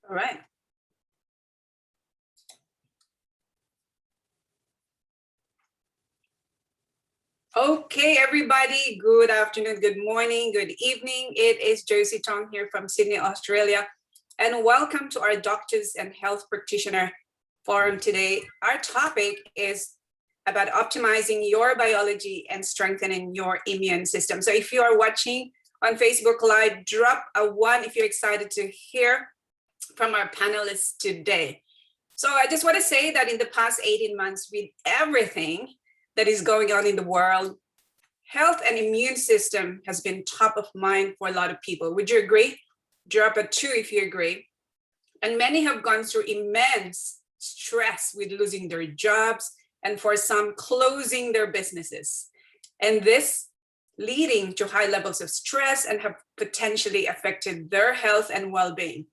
All right. Okay, everybody. Good afternoon, good morning, good evening. It is Josie Tong here from Sydney, Australia. And welcome to our Doctors and Health Practitioner Forum today. Our topic is about optimizing your biology and strengthening your immune system. So if you are watching on Facebook Live, drop a 1 if you're excited to hear from our panelists today. So I just want to say that in the past 18 months, with everything that is going on in the world, health and immune system has been top of mind for a lot of people. Would you agree? Drop a 2 if you agree. And many have gone through immense stress with losing their jobs and for some closing their businesses. And this leading to high levels of stress and have potentially affected their health and well-being.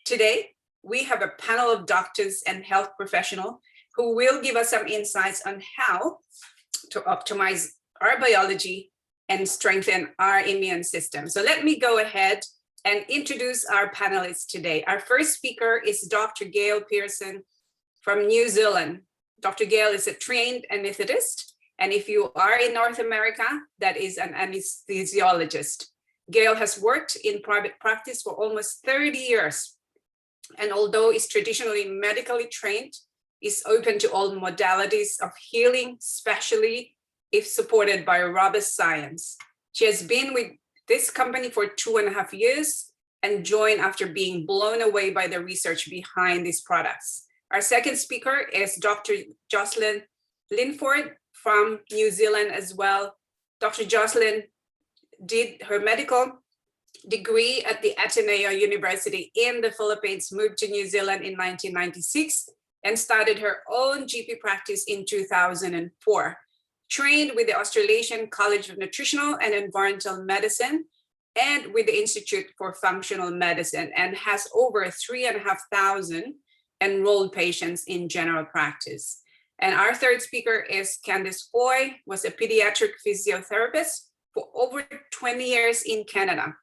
Today, we have a panel of doctors and health professionals who will give us some insights on how to optimize our biology and strengthen our immune system. So let me go ahead and introduce our panelists today. Our first speaker is Dr. Gail Pearson from New Zealand. Dr. Gail is a trained anesthetist, and if you are in North America, that is an anesthesiologist. Gail has worked in private practice for almost 30 years, and although is traditionally medically trained, is open to all modalities of healing, especially if supported by robust science. She has been with this company for 2.5 years and joined after being blown away by the research behind these products. Our second speaker is Dr. Jocelyn Linford from New Zealand as well. Dr. Jocelyn did her medical degree at the Ateneo University in the Philippines, moved to New Zealand in 1996, and started her own GP practice in 2004. Trained with the Australasian College of Nutritional and Environmental Medicine and with the Institute for Functional Medicine, and has over 3,500 enrolled patients in general practice. And our third speaker is Candice Foy, was a pediatric physiotherapist for over 20 years in Canada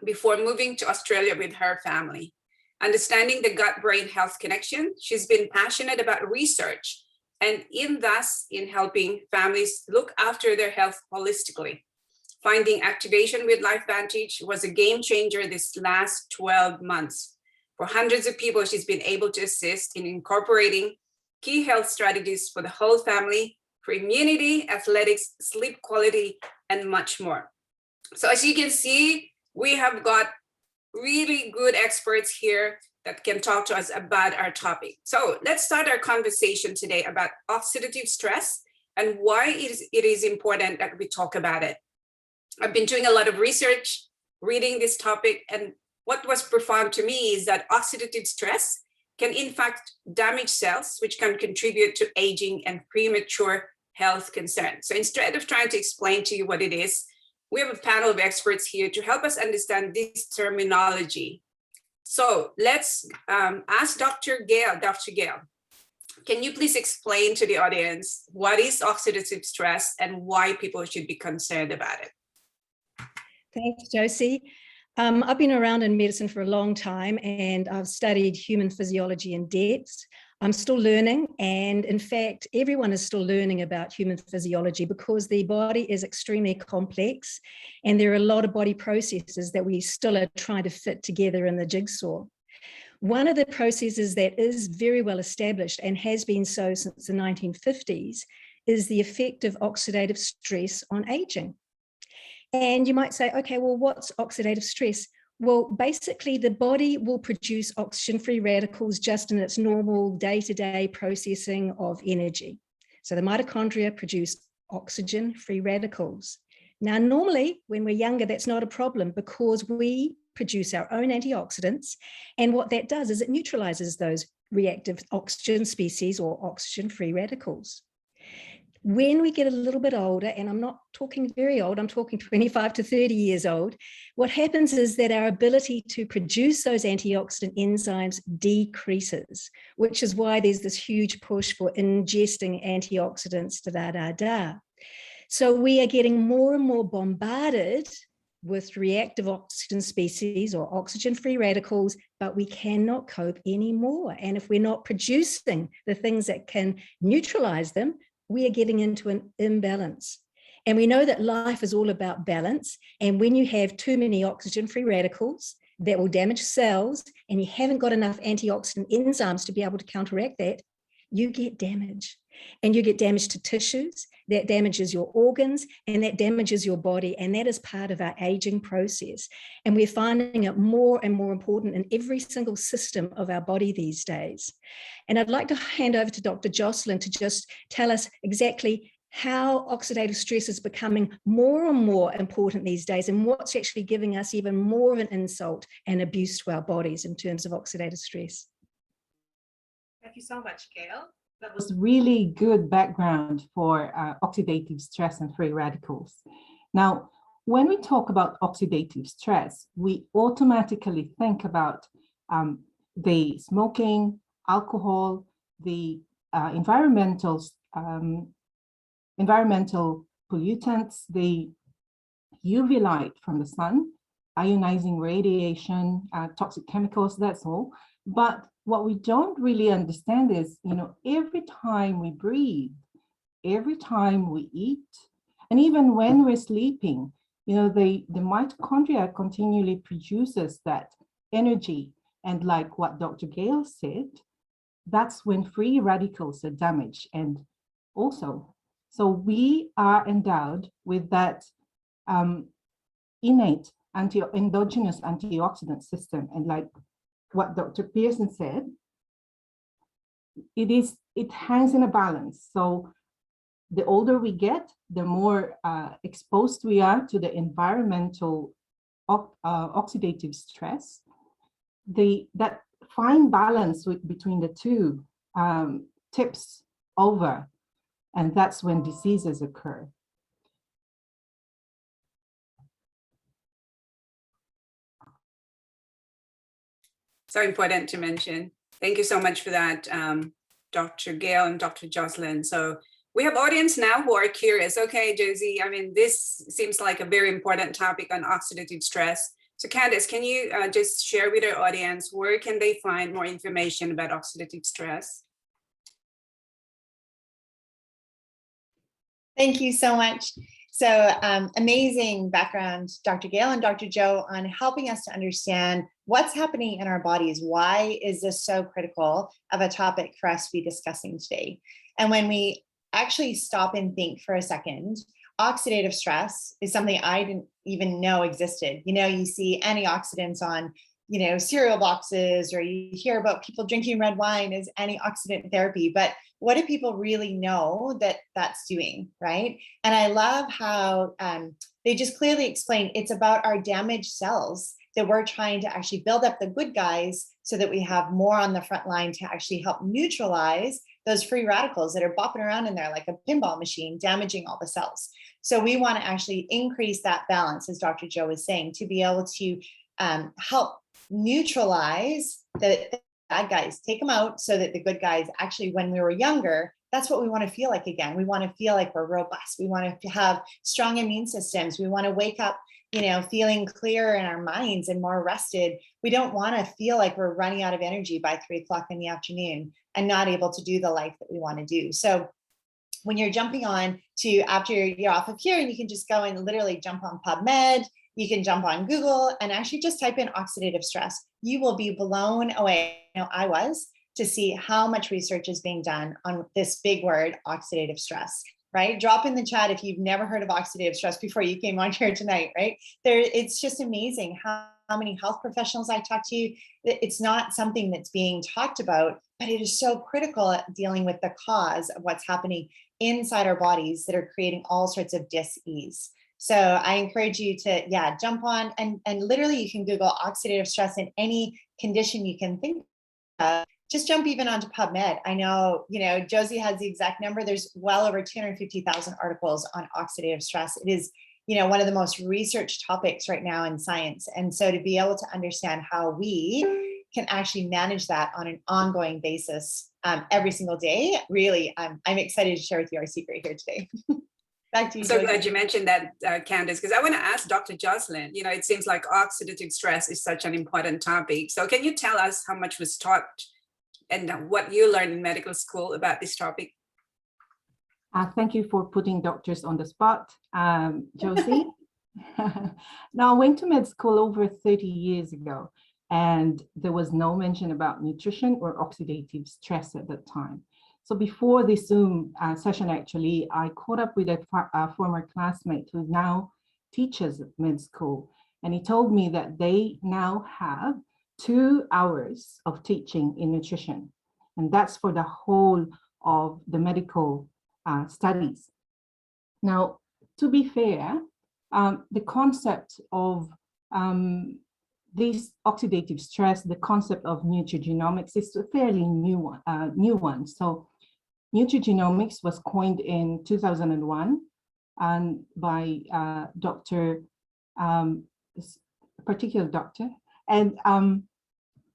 before moving to Australia with her family. Understanding the gut-brain health connection, she's been passionate about research and in helping families look after their health holistically. Finding activation with LifeVantage was a game changer this last 12 months. For hundreds of people, she's been able to assist in incorporating key health strategies for the whole family, for immunity, athletics, sleep quality, and much more. So as you can see, we have got really good experts here that can talk to us about our topic. So let's start our conversation today about oxidative stress and why it is important that we talk about it. I've been doing a lot of research, reading this topic, and what was profound to me is that oxidative stress can in fact damage cells, which can contribute to aging and premature health concerns. So instead of trying to explain to you what it is, we have a panel of experts here to help us understand this terminology. So let's ask Dr. Gail. Dr. Gail, can you please explain to the audience what is oxidative stress and why people should be concerned about it? Thanks, Josie. I've been around in medicine for a long time and I've studied human physiology in depth. I'm still learning, and in fact, everyone is still learning about human physiology because the body is extremely complex and there are a lot of body processes that we still are trying to fit together in the jigsaw. One of the processes that is very well established and has been so since the 1950s is the effect of oxidative stress on aging. And you might say, okay, well, what's oxidative stress? Well, basically, the body will produce oxygen-free radicals just in its normal day-to-day processing of energy. So the mitochondria produce oxygen-free radicals. Now, normally, when we're younger, that's not a problem because we produce our own antioxidants. And what that does is it neutralizes those reactive oxygen species or oxygen-free radicals. When we get a little bit older, and I'm not talking very old, I'm talking 25 to 30 years old, what happens is that our ability to produce those antioxidant enzymes decreases, which is why there's this huge push for ingesting antioxidants, So we are getting more and more bombarded with reactive oxygen species or oxygen-free radicals, but we cannot cope anymore. And if we're not producing the things that can neutralize them, we are getting into an imbalance. And we know that life is all about balance. And when you have too many oxygen-free radicals that will damage cells, and you haven't got enough antioxidant enzymes to be able to counteract that, you get damage. And you get damage to tissues, that damages your organs, and that damages your body. And that is part of our aging process. And we're finding it more and more important in every single system of our body these days. And I'd like to hand over to Dr. Jocelyn to just tell us exactly how oxidative stress is becoming more and more important these days, and what's actually giving us even more of an insult and abuse to our bodies in terms of oxidative stress. Thank you so much, Gail. That was really good background for oxidative stress and free radicals. Now, when we talk about oxidative stress, we automatically think about the smoking, alcohol, the environmental pollutants, the UV light from the sun, ionizing radiation, toxic chemicals, that's all. But what we don't really understand is, every time we breathe, every time we eat, and even when we're sleeping, the mitochondria continually produces that energy. And like what Dr. Gale said, that's when free radicals are damaged. And also, so we are endowed with that innate endogenous antioxidant system. And like what Dr. Pearson said, it hangs in a balance. So the older we get, the more exposed we are to the environmental oxidative stress. That fine balance between the two tips over, and that's when diseases occur. So important to mention. Thank you so much for that, Dr. Gail and Dr. Jocelyn. So we have audience now who are curious. Okay, Josie, this seems like a very important topic on oxidative stress. So Candice, can you just share with our audience, where can they find more information about oxidative stress? Thank you so much. So amazing background, Dr. Gail and Dr. Joe, on helping us to understand what's happening in our bodies. Why is this so critical of a topic for us to be discussing today? And when we actually stop and think for a second, oxidative stress is something I didn't even know existed. You see antioxidants on cereal boxes, or you hear about people drinking red wine as antioxidant therapy, but what do people really know that that's doing, right? And I love how they just clearly explain it's about our damaged cells, that we're trying to actually build up the good guys so that we have more on the front line to actually help neutralize those free radicals that are bopping around in there like a pinball machine, damaging all the cells. So we want to actually increase that balance, as Dr. Joe was saying, to be able to help neutralize the bad guys, take them out, so that the good guys, actually, when we were younger, that's what we want to feel like again. We want to feel like we're robust. We want to have strong immune systems. We want to wake up, feeling clearer in our minds and more rested. We don't want to feel like we're running out of energy by 3 o'clock in the afternoon and not able to do the life that we want to do. So when you're jumping on to, after you're off of here, and you can just go and literally jump on PubMed, you can jump on Google and actually just type in oxidative stress. You will be blown away. I was, to see how much research is being done on this big word, oxidative stress, right? Drop in the chat if you've never heard of oxidative stress before you came on here tonight, right? It's just amazing how many health professionals I talk to. It's not something that's being talked about, but it is so critical at dealing with the cause of what's happening inside our bodies that are creating all sorts of dis-ease. So I encourage you to, jump on and literally you can Google oxidative stress in any condition you can think of. Just jump even onto PubMed. I know, Josie has the exact number. There's well over 250,000 articles on oxidative stress. It is, one of the most researched topics right now in science. And so to be able to understand how we can actually manage that on an ongoing basis every single day, really, I'm excited to share with you our secret here today. Back to you. I'm so Josie. glad you mentioned that, Candace, because I want to ask Dr. Jocelyn, it seems like oxidative stress is such an important topic. So can you tell us how much was taught and what you learned in medical school about this topic? Thank you for putting doctors on the spot, Josie. Now, I went to med school over 30 years ago, and there was no mention about nutrition or oxidative stress at that time. So before this Zoom session, actually, I caught up with a former classmate who now teaches at med school, and he told me that they now have 2 hours of teaching in nutrition, and that's for the whole of the medical studies. Now, to be fair, the concept of this oxidative stress, the concept of nutrigenomics is a fairly new one. So nutrigenomics was coined in 2001 and by Dr. A particular doctor, and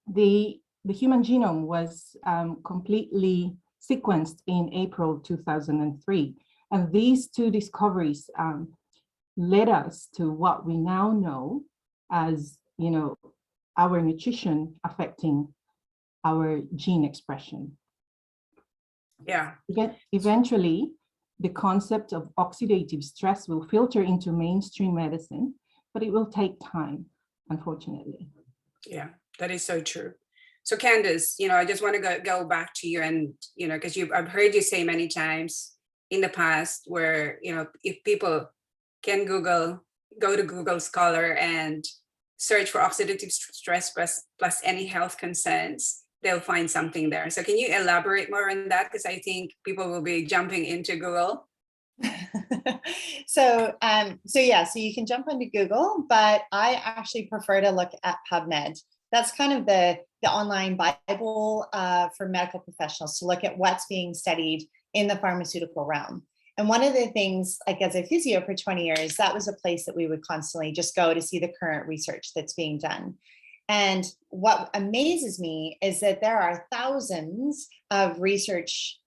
the human genome was completely sequenced in April 2003. And these 2 discoveries led us to what we now know as, our nutrition affecting our gene expression. Yeah. Eventually, the concept of oxidative stress will filter into mainstream medicine, but it will take time, unfortunately. Yeah, that is so true. So Candace, I just want to go back to you and, because I've heard you say many times in the past where, if people can go to Google Scholar and search for oxidative stress plus any health concerns, they'll find something there. So can you elaborate more on that? Because I think people will be jumping into Google. So you can jump into Google, but I actually prefer to look at PubMed. That's kind of the online Bible for medical professionals to look at what's being studied in the pharmaceutical realm. And one of the things, like as a physio for 20 years, that was a place that we would constantly just go to see the current research that's being done. And what amazes me is that there are thousands of research,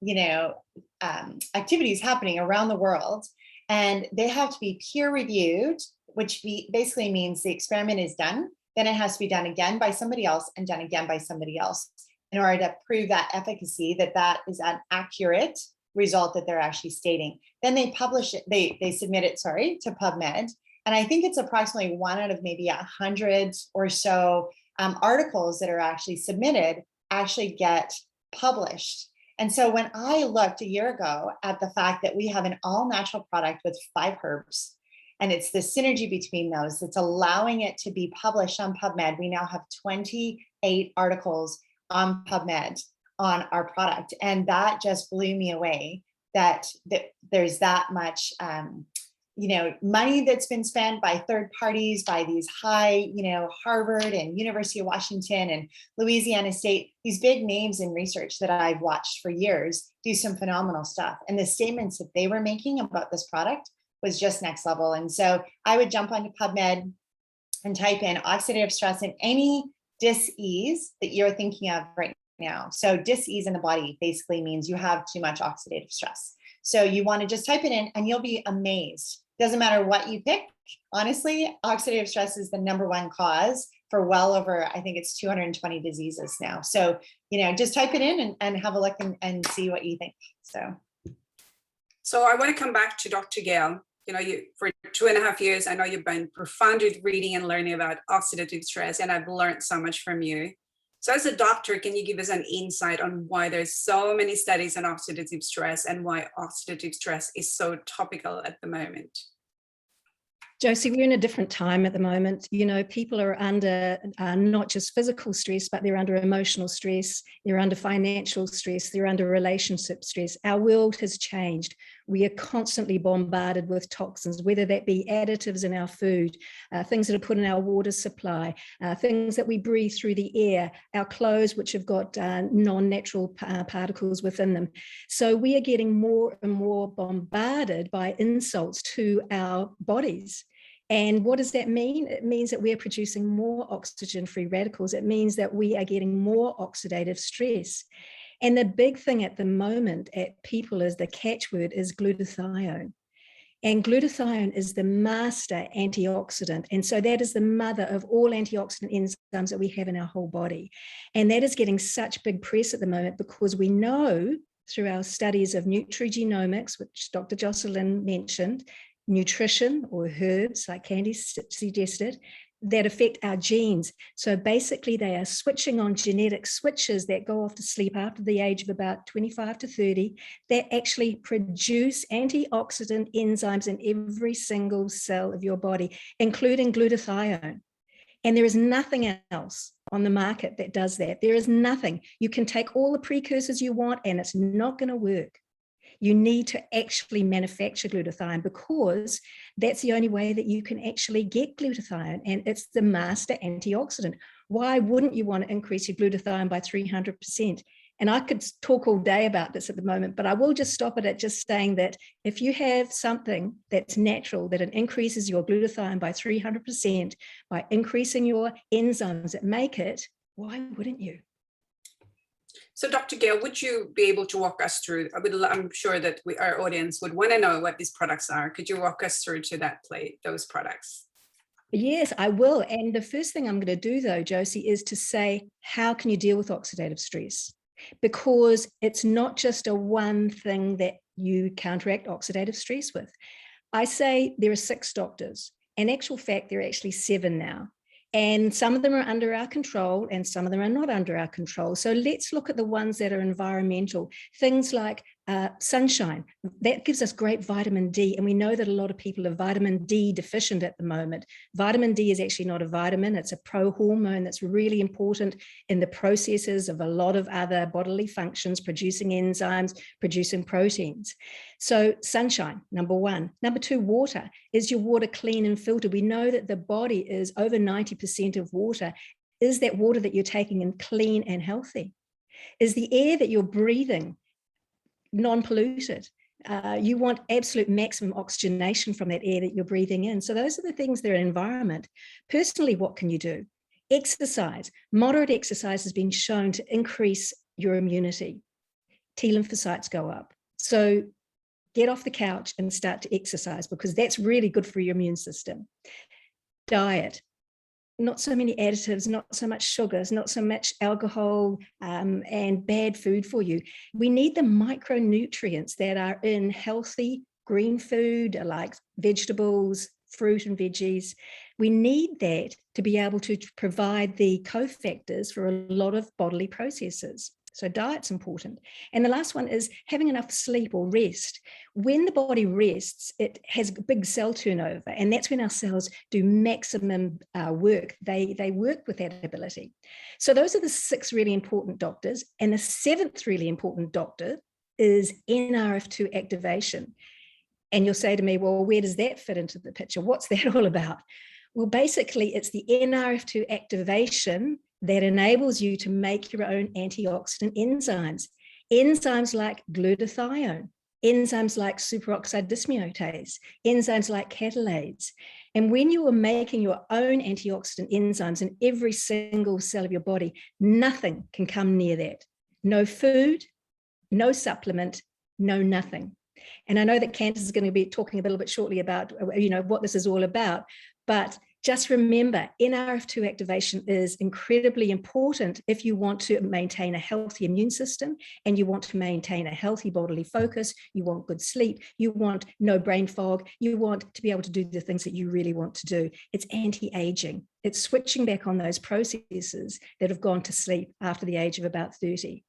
activities happening around the world, and they have to be peer reviewed, which basically means the experiment is done, then it has to be done again by somebody else and done again by somebody else in order to prove that efficacy, that is an accurate result that they're actually stating. Then they publish it, they submit it, to PubMed. And I think it's approximately 1 out of maybe 100 or so articles that are actually submitted actually get published. And so when I looked a year ago at the fact that we have an all natural product with 5 herbs, and it's the synergy between those that's allowing it to be published on PubMed, we now have 28 articles on PubMed on our product. And that just blew me away that there's that much money that's been spent by third parties, by these high, Harvard and University of Washington and Louisiana State, these big names in research that I've watched for years do some phenomenal stuff. And the statements that they were making about this product was just next level. And so I would jump onto PubMed and type in oxidative stress and any dis-ease that you're thinking of right now. So dis-ease in the body basically means you have too much oxidative stress. So you want to just type it in and you'll be amazed. Doesn't matter what you pick. Honestly, oxidative stress is the #1 cause for well over, I think it's 220 diseases now. So, just type it in and have a look and see what you think. So I want to come back to Dr. Gail. You for 2.5 years, I know you've been profound with reading and learning about oxidative stress, and I've learned so much from you. So as a doctor, can you give us an insight on why there's so many studies on oxidative stress and why oxidative stress is so topical at the moment? Josie, we're in a different time at the moment. People are under not just physical stress, but they're under emotional stress, they're under financial stress, they're under relationship stress. Our world has changed. We are constantly bombarded with toxins, whether that be additives in our food, things that are put in our water supply, things that we breathe through the air, our clothes, which have got non-natural particles within them. So we are getting more and more bombarded by insults to our bodies. And what does that mean? It means that we are producing more oxygen-free radicals. It means that we are getting more oxidative stress. And the big thing at the moment at people is the catchword is glutathione. And glutathione is the master antioxidant. And so that is the mother of all antioxidant enzymes that we have in our whole body. And that is getting such big press at the moment because we know through our studies of nutrigenomics, which Dr. Jocelyn mentioned, nutrition or herbs, like Candy suggested, that affect our genes. So basically they are switching on genetic switches that go off to sleep after the age of about 25 to 30 that actually produce antioxidant enzymes in every single cell of your body, including glutathione. And there is nothing else on the market that does that. There is nothing. You can take all the precursors you want and it's not going to work. You need to actually manufacture glutathione because that's the only way that you can actually get glutathione, and it's the master antioxidant. Why wouldn't you want to increase your glutathione by 300%? And I could talk all day about this at the moment, but I will just stop it at just saying that if you have something that's natural, that it increases your glutathione by 300% by increasing your enzymes that make it, why wouldn't you? So Dr. Gail, would you be able to walk us through, I'm sure that our audience would want to know what these products are. Could you walk us through to that plate, those products? Yes, I will. And the first thing I'm going to do though, Josie, is to say, how can you deal with oxidative stress? Because it's not just a one thing that you counteract oxidative stress with. I say there are 6 doctors. In actual fact, there are actually 7 now. And some of them are under our control and some of them are not under our control. So let's look at the ones that are environmental. Things like sunshine, that gives us great vitamin D. And we know that a lot of people are vitamin D deficient at the moment. Vitamin D is actually not a vitamin. It's a pro-hormone that's really important in the processes of a lot of other bodily functions, producing enzymes, producing proteins. So sunshine, number 1. Number 2, water. Is your water clean and filtered? We know that the body is over 90% of water. Is that water that you're taking in clean and healthy? Is the air that you're breathing non-polluted? You want absolute maximum oxygenation from that air that you're breathing in. So those are the things that are environment. Personally, what can you do? Exercise. Moderate exercise has been shown to increase your immunity. T lymphocytes go up. So get off the couch and start to exercise because that's really good for your immune system. Diet. Not so many additives, not so much sugars, not so much alcohol and bad food for you. We need the micronutrients that are in healthy green food like vegetables, fruit and veggies. We need that to be able to provide the cofactors for a lot of bodily processes. So diet's important. And the last one is having enough sleep or rest. When the body rests, it has big cell turnover, and that's when our cells do maximum work. They work with that ability. So those are the 6 really important doctors. And the 7th really important doctor is NRF2 activation. And you'll say to me, well, where does that fit into the picture? What's that all about? Well, basically, it's the NRF2 activation that enables you to make your own antioxidant enzymes. Enzymes like glutathione, enzymes like superoxide dismutase, enzymes like catalase. And when you are making your own antioxidant enzymes in every single cell of your body, nothing can come near that. No food, no supplement, no nothing. And I know that Candace is going to be talking a little bit shortly about, what this is all about, but just remember, NRF2 activation is incredibly important if you want to maintain a healthy immune system and you want to maintain a healthy bodily focus, you want good sleep, you want no brain fog, you want to be able to do the things that you really want to do. It's anti-aging. It's switching back on those processes that have gone to sleep after the age of about 30.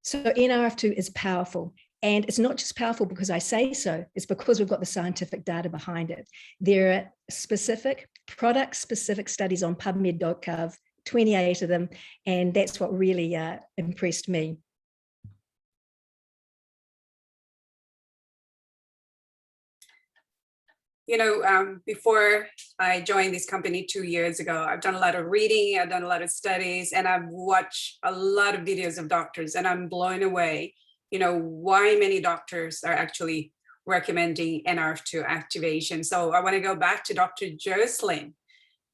So NRF2 is powerful. And it's not just powerful because I say so, it's because we've got the scientific data behind it. There are specific, product-specific studies on PubMed.gov, 28 of them, and that's what really impressed me. Before I joined this company 2 years ago, I've done a lot of reading, I've done a lot of studies, and I've watched a lot of videos of doctors, and I'm blown away why many doctors are actually recommending NRF2 activation. So I want to go back to Dr. Jocelyn.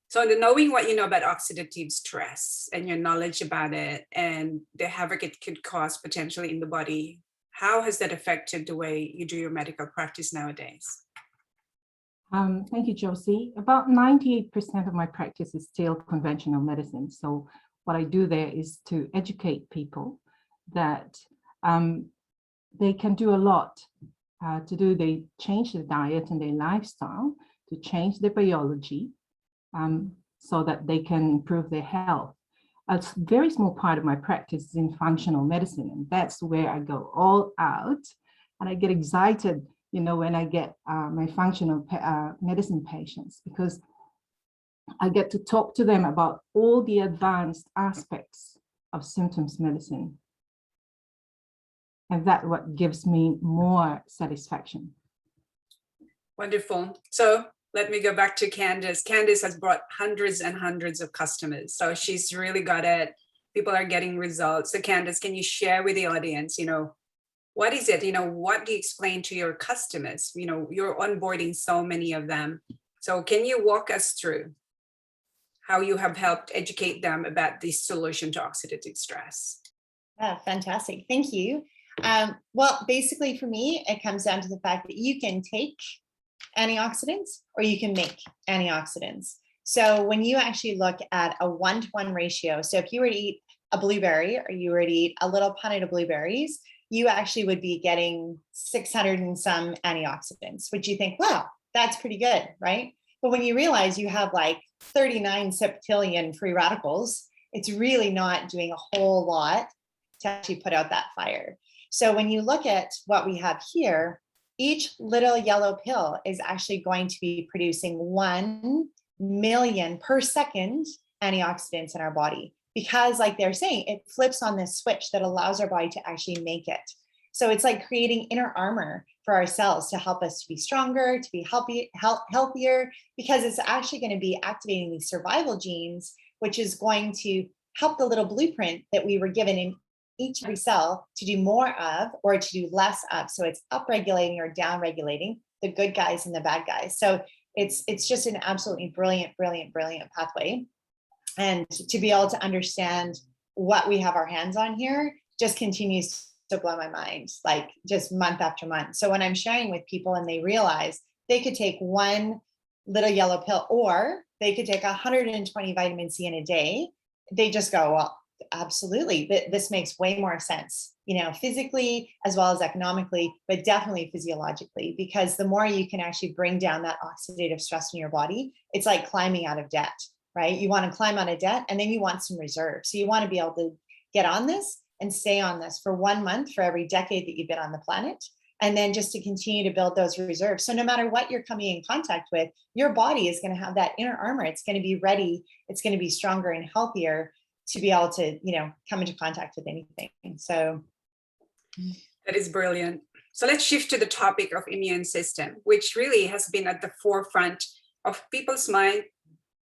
So knowing what you know about oxidative stress and your knowledge about it and the havoc it could cause potentially in the body, how has that affected the way you do your medical practice nowadays? Thank you, Josie. About 98% of my practice is still conventional medicine. So what I do there is to educate people that they can do a lot they change their diet and their lifestyle, to change their biology so that they can improve their health. A very small part of my practice is in functional medicine, and that's where I go all out. And I get excited, you know, when I get my functional medicine patients, because I get to talk to them about all the advanced aspects of symptoms medicine. And that's what gives me more satisfaction. Wonderful. So let me go back to Candace. Candace has brought hundreds and hundreds of customers. So she's really got it. People are getting results. So Candace, can you share with the audience, you know, what is it? You know, what do you explain to your customers? You know, you're onboarding so many of them. So can you walk us through how you have helped educate them about this solution to oxidative stress? Fantastic. Thank you. Well, basically for me, it comes down to the fact that you can take antioxidants or you can make antioxidants. So when you actually look at a 1-to-1 ratio, so if you were to eat a blueberry or you were to eat a little punnet of blueberries, you actually would be getting 600 and some antioxidants, which you think, wow, that's pretty good, right? But when you realize you have like 39 septillion free radicals, it's really not doing a whole lot to actually put out that fire. So when you look at what we have here, each little yellow pill is actually going to be producing 1 million per second antioxidants in our body, because like they're saying, it flips on this switch that allows our body to actually make it. So it's like creating inner armor for our cells to help us to be stronger, to be healthier, because it's actually going to be activating these survival genes, which is going to help the little blueprint that we were given in each every cell to do more of or to do less of. So it's upregulating or downregulating the good guys and the bad guys. So it's just an absolutely brilliant pathway. And to be able to understand what we have our hands on here just continues to blow my mind, like just month after month. So when I'm sharing with people and they realize they could take 1 little yellow pill or they could take 120 vitamin C in a day, they just go, well, absolutely, this makes way more sense, you know, physically as well as economically, but definitely physiologically, because the more you can actually bring down that oxidative stress in your body, it's like climbing out of debt, right? You want to climb out of debt and then you want some reserve. So you want to be able to get on this and stay on this for 1 month for every decade that you've been on the planet. And then just to continue to build those reserves. So no matter what you're coming in contact with, your body is going to have that inner armor. It's going to be ready. It's going to be stronger and healthier to be able to, you know, come into contact with anything. So that is brilliant. So let's shift to the topic of immune system, which really has been at the forefront of people's mind,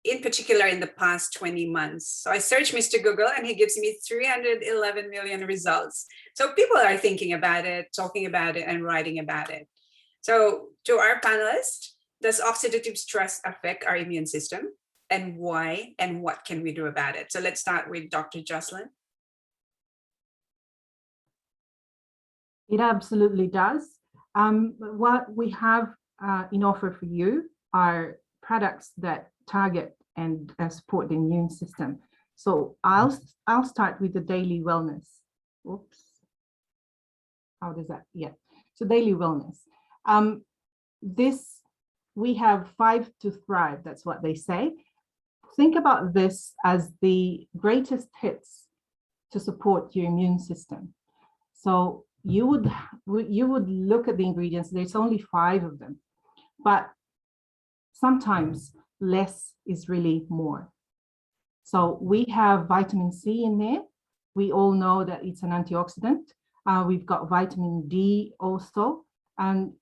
in particular in the past 20 months. So I searched Mr. Google and he gives me 311 million results. So people are thinking about it, talking about it, and writing about it. So to our panelists, does oxidative stress affect our immune system? And why, and what can we do about it? So let's start with Dr. Jocelyn. It absolutely does. What we have in offer for you are products that target and support the immune system. So I'll start with the daily wellness. Oops. How does that? Yeah. So daily wellness. We have 5 to thrive. That's what they say. Think about this as the greatest hits to support your immune system. So you would look at the ingredients. There's only 5 of them, but sometimes less is really more. So we have vitamin C in there. We all know that it's an antioxidant. We've got vitamin D also, and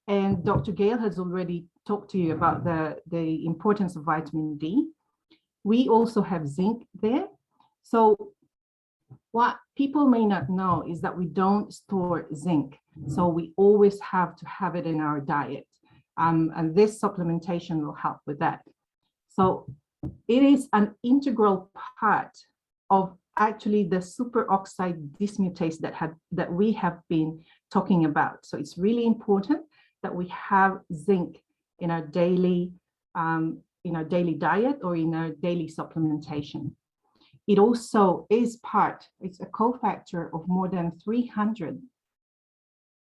Dr. Gale has already talked to you about the importance of vitamin D. We also have zinc there. So what people may not know is that we don't store zinc. So we always have to have it in our diet. And this supplementation will help with that. So it is an integral part of actually the superoxide dismutase that we have been talking about. So it's really important that we have zinc in our daily diet or in our daily supplementation. It also is it's a cofactor of more than 300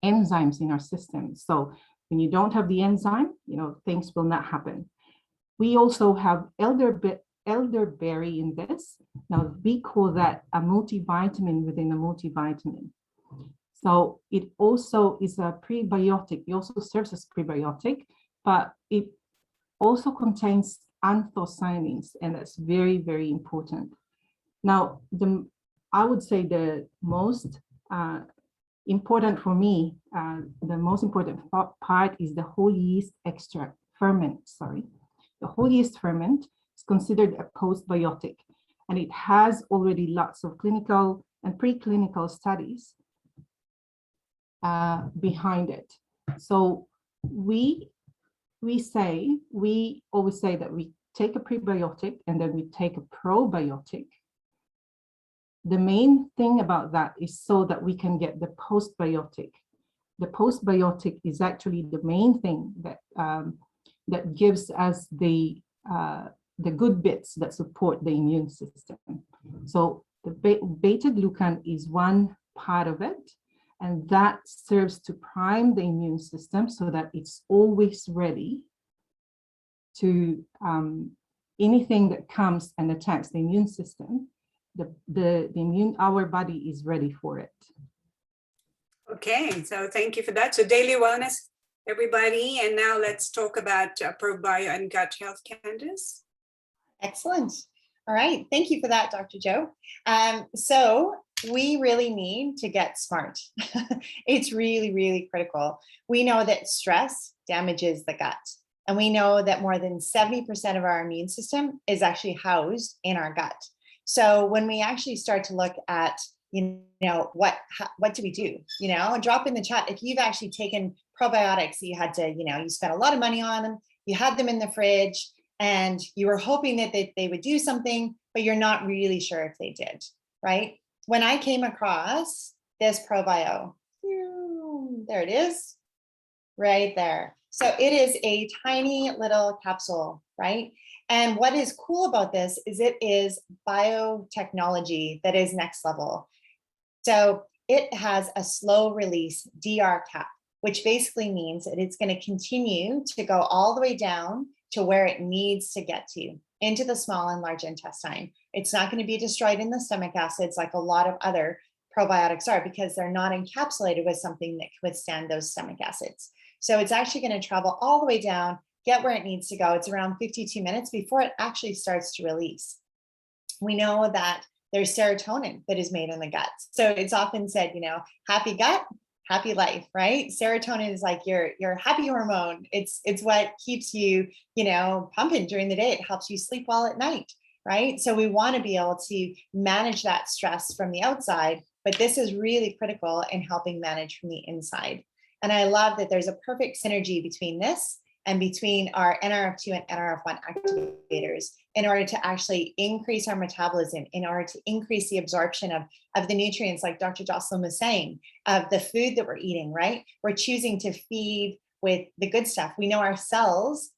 enzymes in our system. So when you don't have the enzyme, things will not happen. We also have elderberry in this. Now we call that a multivitamin within a multivitamin. So it also is a prebiotic. It also serves as prebiotic, but it also contains anthocyanins, and that's very, very important. Now, I would say the most important for me, the most important part is the whole yeast extract ferment, The whole yeast ferment is considered a postbiotic, and it has already lots of clinical and preclinical studies behind it. So we always say that we take a prebiotic and then we take a probiotic. The main thing about that is so that we can get the postbiotic. The postbiotic is actually the main thing that gives us the good bits that support the immune system. So the beta glucan is one part of it, and that serves to prime the immune system so that it's always ready to anything that comes and attacks the immune system. Our body is ready for it. Okay, so thank you for that. So daily wellness, everybody. And now let's talk about probio and gut health, Candace. Excellent. All right. Thank you for that, Dr. Joe. So we really need to get smart. It's really, really critical. We know that stress damages the gut. And we know that more than 70% of our immune system is actually housed in our gut. So when we actually start to look at, what do we do? Drop in the chat if you've actually taken probiotics that you had to, you spent a lot of money on them, you had them in the fridge, and you were hoping that they would do something, but you're not really sure if they did, right? When I came across this probio, there it is, right there. So it is a tiny little capsule, right? And what is cool about this is it is biotechnology that is next level. So it has a slow release DR cap, which basically means that it's going to continue to go all the way down to where it needs to get to, into the small and large intestine. It's not going to be destroyed in the stomach acids like a lot of other probiotics are, because they're not encapsulated with something that can withstand those stomach acids. So it's actually going to travel all the way down, get where it needs to go. It's around 52 minutes before it actually starts to release. We know that there's serotonin that is made in the gut. So it's often said, happy gut, happy life, right? Serotonin is like your happy hormone. It's what keeps you, pumping during the day. It helps you sleep well at night, right? So we want to be able to manage that stress from the outside, but this is really critical in helping manage from the inside. And I love that there's a perfect synergy between this and between our NRF2 and NRF1 activators in order to actually increase our metabolism, in order to increase the absorption of the nutrients, like Dr. Jocelyn was saying, of the food that we're eating, right? We're choosing to feed with the good stuff. We know our cells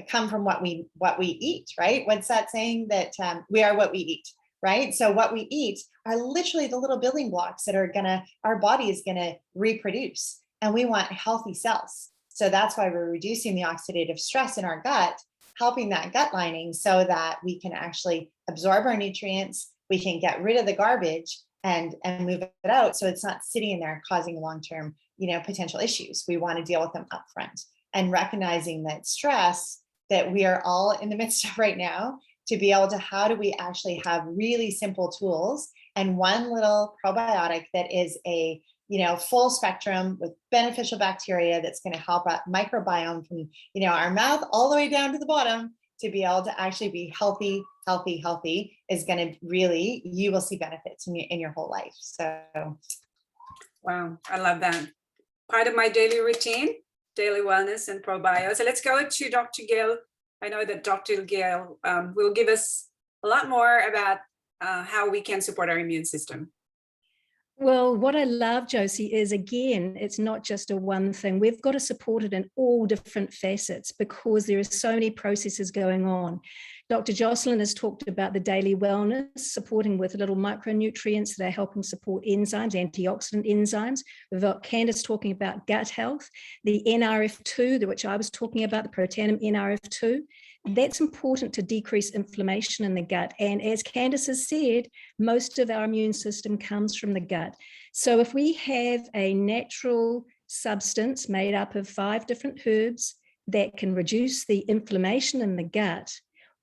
come from what we eat, right? What's that saying? That we are what we eat, right? So what we eat are literally the little building blocks that our body is gonna reproduce. And we want healthy cells. So that's why we're reducing the oxidative stress in our gut, helping that gut lining so that we can actually absorb our nutrients, we can get rid of the garbage and move it out so it's not sitting in there causing long-term, potential issues. We want to deal with them upfront, and recognizing that stress that we are all in the midst of right now, to be able to, how do we actually have really simple tools and one little probiotic that is a full spectrum with beneficial bacteria that's going to help our microbiome from, our mouth all the way down to the bottom, to be able to actually be healthy is going to really, you will see benefits in your whole life. So. Wow, I love that. Part of my daily routine, daily wellness and probio. So let's go to Dr. Gail. I know that Dr. Gail will give us a lot more about how we can support our immune system. Well, what I love, Josie, is again, it's not just a one thing. We've got to support it in all different facets because there are so many processes going on. Dr. Jocelyn has talked about the daily wellness, supporting with little micronutrients that are helping support enzymes, antioxidant enzymes. We've got Candace talking about gut health, the NRF2, which I was talking about, the protanum NRF2. That's important to decrease inflammation in the gut. And as Candace has said, most of our immune system comes from the gut. So if we have a natural substance made up of 5 different herbs that can reduce the inflammation in the gut,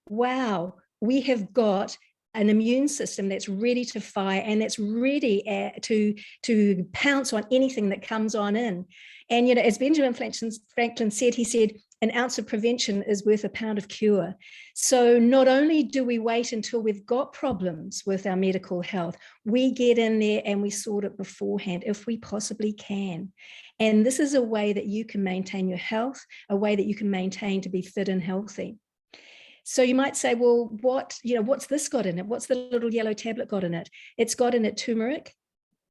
wow, we have got an immune system that's ready to fire and that's ready to pounce on anything that comes on in. And, you know, as Benjamin Franklin said, he said, an ounce of prevention is worth a pound of cure. So not only do we wait until we've got problems with our medical health, we get in there and we sort it beforehand if we possibly can. And this is a way that you can maintain your health, a way that you can maintain to be fit and healthy. So you might say, well, what's this got in it? What's the little yellow tablet got in it? It's got in it turmeric,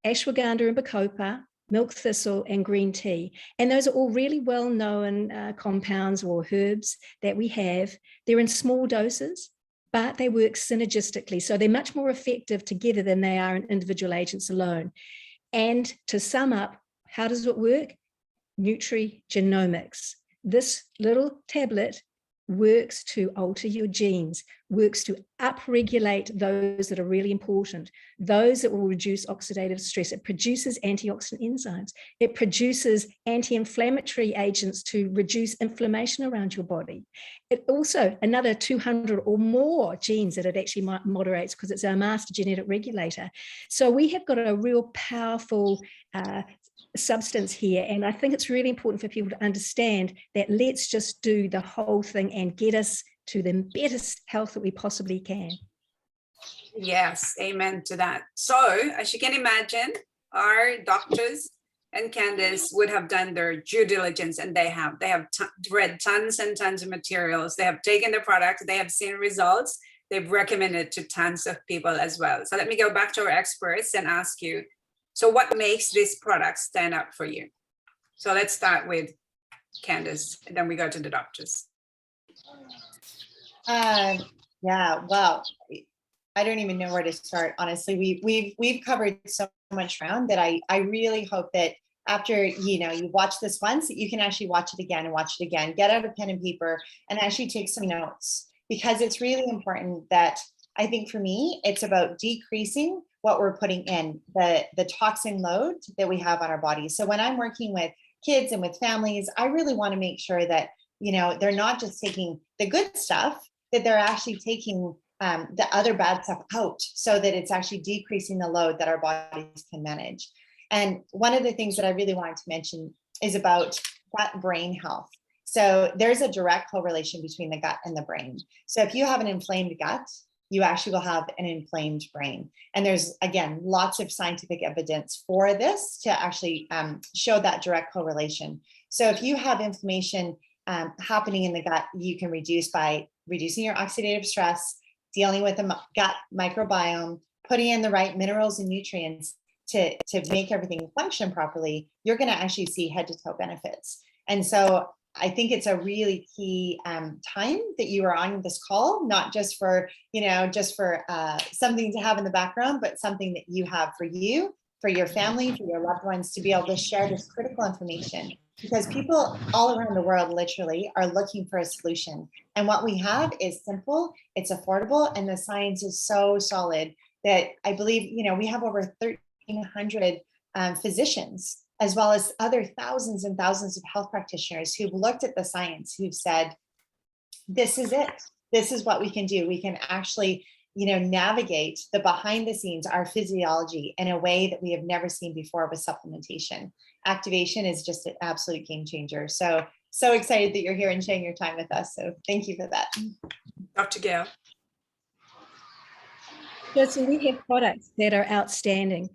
ashwagandha and bacopa, milk thistle, and green tea. And those are all really well-known compounds or herbs that we have. They're in small doses, but they work synergistically. So they're much more effective together than they are in individual agents alone. And to sum up, how does it work? Nutrigenomics. This little tablet works to alter your genes, works to upregulate those that are really important, those that will reduce oxidative stress. It produces antioxidant enzymes. It produces anti-inflammatory agents to reduce inflammation around your body. It also, another 200 or more genes that it actually moderates because it's our master genetic regulator. So we have got a real powerful substance here, and I think it's really important for people to understand that let's just do the whole thing and get us to the best health that we possibly can. Yes, amen to that. So as you can imagine, our doctors and Candace would have done their due diligence, and they have read tons and tons of materials. They have taken the product, they have seen results, they've recommended to tons of people as well. So let me go back to our experts and ask you, so what makes this product stand out for you? So let's start with Candace, and then we go to the doctors. Yeah, well, I don't even know where to start. Honestly, we've covered so much ground that I really hope that after you watch this once, that you can actually watch it again and watch it again. Get out a pen and paper and actually take some notes, because it's really important that, I think for me, it's about decreasing what we're putting in, the toxin load that we have on our bodies. So when I'm working with kids and with families, I really want to make sure that, they're not just taking the good stuff, that they're actually taking the other bad stuff out, so that it's actually decreasing the load that our bodies can manage. And one of the things that I really wanted to mention is about gut brain health. So there's a direct correlation between the gut and the brain. So if you have an inflamed gut, you actually will have an inflamed brain. And there's, again, lots of scientific evidence for this to actually show that direct correlation. So if you have inflammation happening in the gut, you can reduce by reducing your oxidative stress, dealing with the gut microbiome, putting in the right minerals and nutrients to make everything function properly. You're going to actually see head to toe benefits. And so I think it's a really key time that you are on this call, not just for, something to have in the background, but something that you have for you, for your family, for your loved ones, to be able to share this critical information, because people all around the world literally are looking for a solution. And what we have is simple, it's affordable, and the science is so solid that I believe, we have over 1,300 physicians, as well as other thousands and thousands of health practitioners who've looked at the science, who've said, this is it. This is what we can do. We can actually, navigate the behind the scenes, our physiology, in a way that we have never seen before with supplementation. Activation is just an absolute game changer. So excited that you're here and sharing your time with us. So thank you for that. Dr. Gail. So we have products that are outstanding.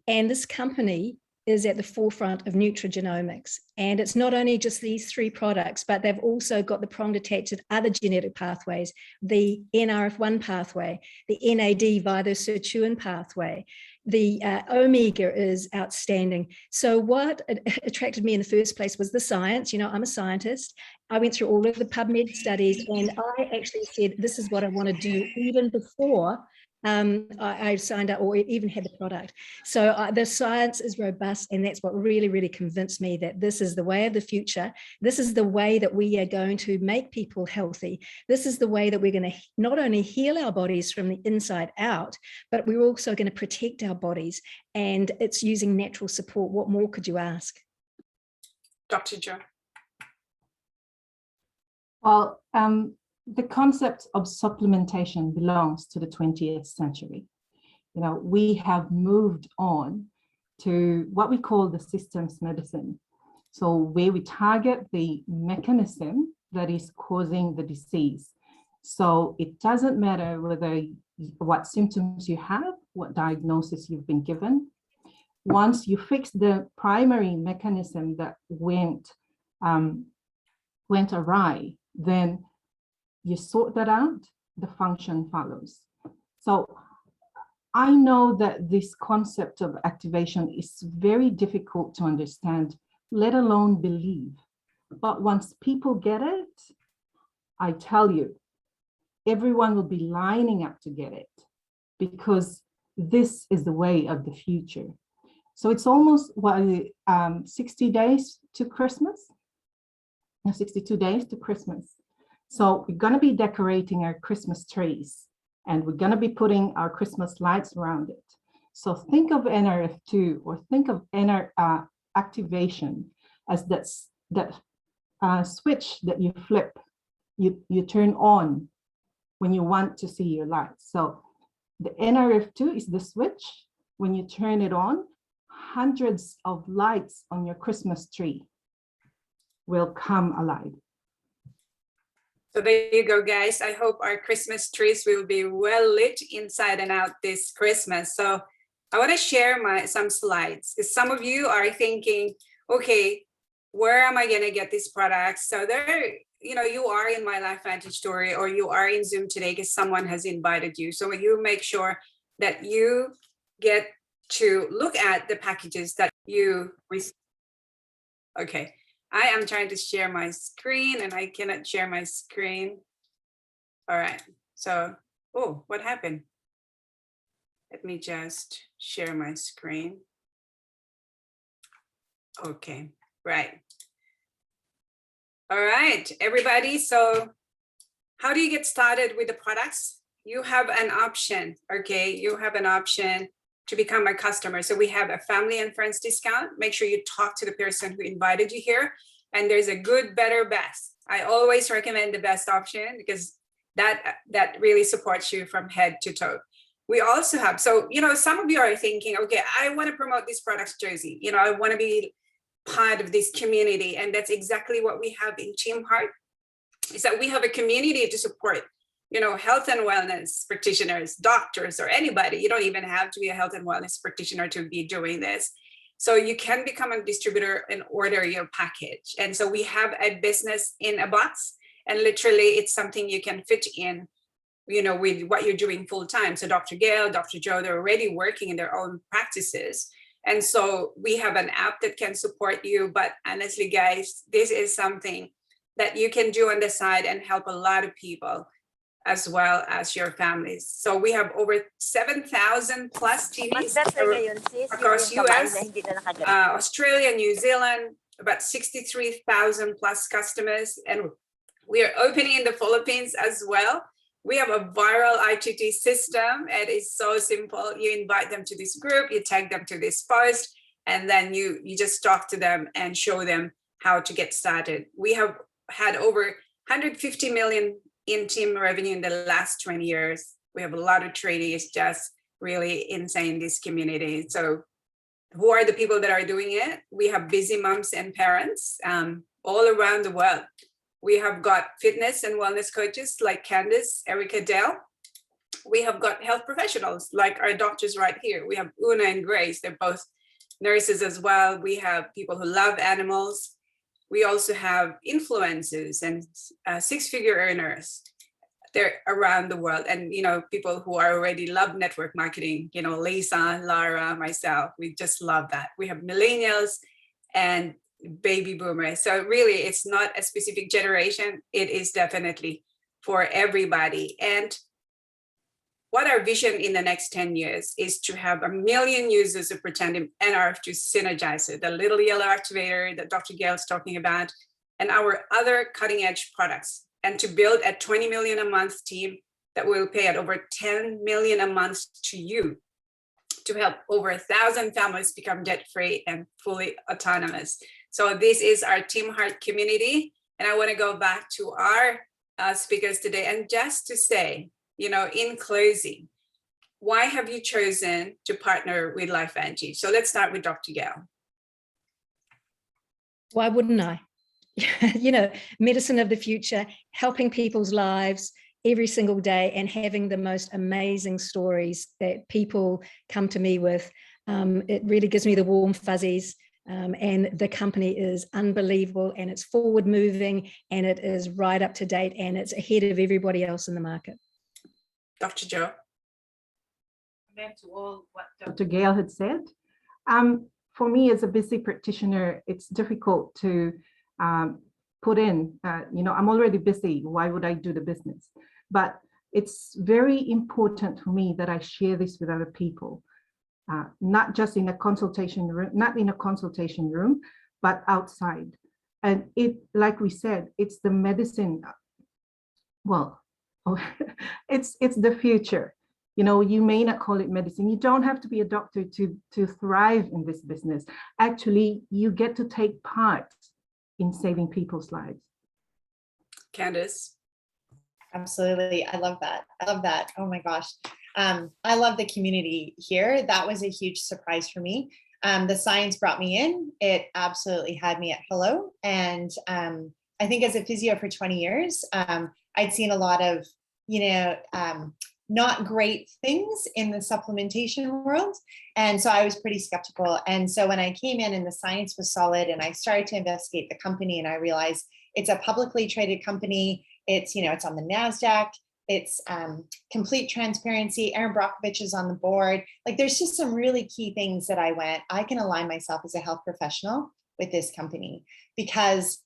And this company is at the forefront of nutrigenomics. And it's not only just these 3 products, but they've also got the prong attached to other genetic pathways, the NRF1 pathway, the NAD via the sirtuin pathway. The omega is outstanding. So what attracted me in the first place was the science. You know, I'm a scientist. I went through all of the PubMed studies, and I actually said, this is what I want to do even before I signed up or even had the product. So the science is robust, and that's what really, really convinced me that this is the way of the future. This is the way that we are going to make people healthy. This is the way that we're going to not only heal our bodies from the inside out, but we're also going to protect our bodies. And it's using natural support. What more could you ask? Dr. Joe. Well, the concept of supplementation belongs to the 20th century. You know, we have moved on to what we call the systems medicine. So where we target the mechanism that is causing the disease. So it doesn't matter what symptoms you have, what diagnosis you've been given. Once you fix the primary mechanism that went awry, then you sort that out, the function follows. So I know that this concept of activation is very difficult to understand, let alone believe. But once people get it, I tell you, everyone will be lining up to get it, because this is the way of the future. So it's almost 60 days to Christmas, 62 days to Christmas. So we're going to be decorating our Christmas trees, and we're going to be putting our Christmas lights around it. So think of NRF2 or think of activation as that switch that you flip, you turn on when you want to see your lights. So the NRF2 is the switch. When you turn it on, hundreds of lights on your Christmas tree will come alive. So there you go, guys. I hope our Christmas trees will be well lit inside and out this Christmas. So I want to share some slides. Some of you are thinking, okay, where am I going to get these products? So you are in my LifeVantage story, or you are in Zoom today because someone has invited you. So you make sure that you get to look at the packages that you receive. Okay. I am trying to share my screen and I cannot share my screen. All right. So, what happened? Let me just share my screen. Okay, right. All right, everybody. So how do you get started with the products? You have an option, okay? You have an option to become a customer. So we have a family and friends discount. Make sure you talk to the person who invited you here. And there's a good, better, best. I always recommend the best option because that really supports you from head to toe. We also have, so, some of you are thinking, okay, I want to promote these products, Josie. I want to be part of this community. And that's exactly what we have in Team Heart, is that we have a community to support health and wellness practitioners, doctors, or anybody. You don't even have to be a health and wellness practitioner to be doing this. So you can become a distributor and order your package. And so we have a business in a box, and literally it's something you can fit in, with what you're doing full time. So Dr. Gail, Dr. Joe, they're already working in their own practices. And so we have an app that can support you. But honestly, guys, this is something that you can do on the side and help a lot of people, as well as your families. So we have over 7,000 plus TVs across US, Australia, New Zealand, about 63,000 plus customers. And we are opening in the Philippines as well. We have a viral ITT system. It is so simple. You invite them to this group, you tag them to this post, and then you just talk to them and show them how to get started. We have had over 150 million in team revenue in the last 20 years. We have a lot of training. It's just really insane, this community. So who are the people that are doing it? We have busy moms and parents all around the world. We have got fitness and wellness coaches like Candice, Erica Dale. We have got health professionals like our doctors right here. We have Una and Grace. They're both nurses as well. We have people who love animals. We also have influencers and six-figure earners. They're around the world, and people who are already love network marketing. Lisa, Lara, myself, we just love that. We have millennials and baby boomers. So really, it's not a specific generation. It is definitely for everybody. And what our vision in the next 10 years is to have 1 million users of Protandim NRF2 Synergizer, the little yellow activator that Dr. Gail is talking about, and our other cutting edge products, and to build a 20 million a month team that will pay at over 10 million a month to you to help over 1,000 families become debt-free and fully autonomous. So this is our Team Heart community. And I want to go back to our speakers today. And just to say, in closing, why have you chosen to partner with LifeVantage? So let's start with Dr. Gail. Why wouldn't I? Medicine of the future, helping people's lives every single day and having the most amazing stories that people come to me with. It really gives me the warm fuzzies. And the company is unbelievable, and it's forward moving, and it is right up to date, and it's ahead of everybody else in the market. Dr. Joe. To all what Dr. Gail had said. For me, as a busy practitioner, it's difficult to put in, I'm already busy. Why would I do the business? But it's very important for me that I share this with other people, not just in a consultation room, but outside. And like we said, it's the medicine. Well, it's the future. You may not call it medicine. You don't have to be a doctor to thrive in this business. Actually, you get to take part in saving people's lives. Candace. Absolutely. I love that. Oh my gosh. I love the community here. That was a huge surprise for me. The science brought me in. It absolutely had me at hello. And I think as a physio for 20 years, I'd seen a lot of, not great things in the supplementation world. And so I was pretty skeptical. And so when I came in and the science was solid and I started to investigate the company, and I realized it's a publicly traded company. It's, it's on the NASDAQ. It's complete transparency. Aaron Brockovich is on the board. Like, there's just some really key things that I can align myself as a health professional with this company, because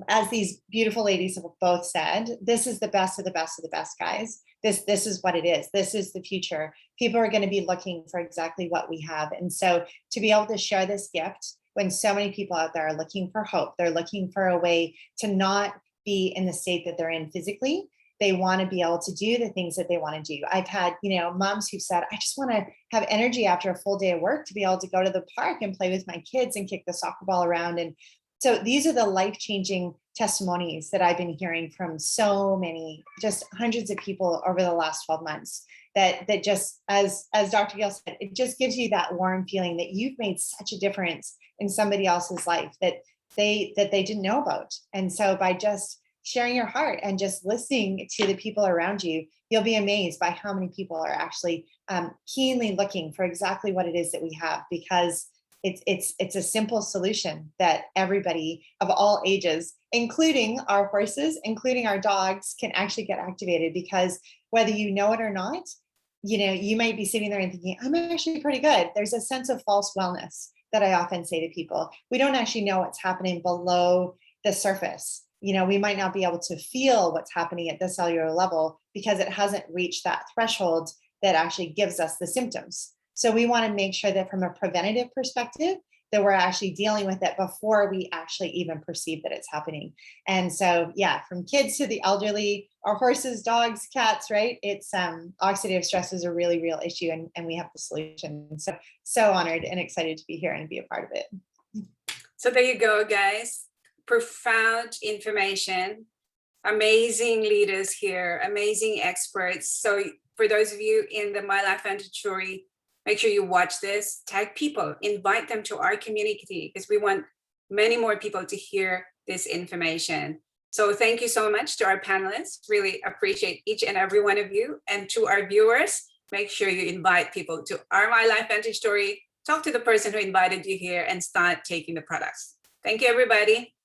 as these beautiful ladies have both said, this is the best of the best of the best, guys. This is what it is. This is the future. People are going to be looking for exactly what we have. And so to be able to share this gift when so many people out there are looking for hope, they're looking for a way to not be in the state that they're in physically. They want to be able to do the things that they want to do. I've had, moms who've said, I just want to have energy after a full day of work to be able to go to the park and play with my kids and kick the soccer ball around. And so these are the life-changing testimonies that I've been hearing from so many, just hundreds of people over the last 12 months, that just, as Dr. Gail said, it just gives you that warm feeling that you've made such a difference in somebody else's life that they didn't know about. And so by just sharing your heart and just listening to the people around you, you'll be amazed by how many people are actually keenly looking for exactly what it is that we have, because it's a simple solution that everybody of all ages, including our horses, including our dogs, can actually get activated. Because whether you know it or not, you might be sitting there and thinking, I'm actually pretty good. There's a sense of false wellness that I often say to people. We don't actually know what's happening below the surface. We might not be able to feel what's happening at the cellular level because it hasn't reached that threshold that actually gives us the symptoms. So we want to make sure that from a preventative perspective, that we're actually dealing with it before we actually even perceive that it's happening. And so, yeah, from kids to the elderly, our horses, dogs, cats, right? It's oxidative stress is a really real issue, and we have the solution. So honored and excited to be here and be a part of it. So there you go, guys. Profound information, amazing leaders here, amazing experts. So for those of you in the My LifeVantage story, make sure you watch this, tag people, invite them to our community, because we want many more people to hear this information. So thank you so much to our panelists. Really appreciate each and every one of you. And to our viewers, make sure you invite people to our My LifeVantage story talk to the person who invited you here and start taking the products. Thank you, everybody.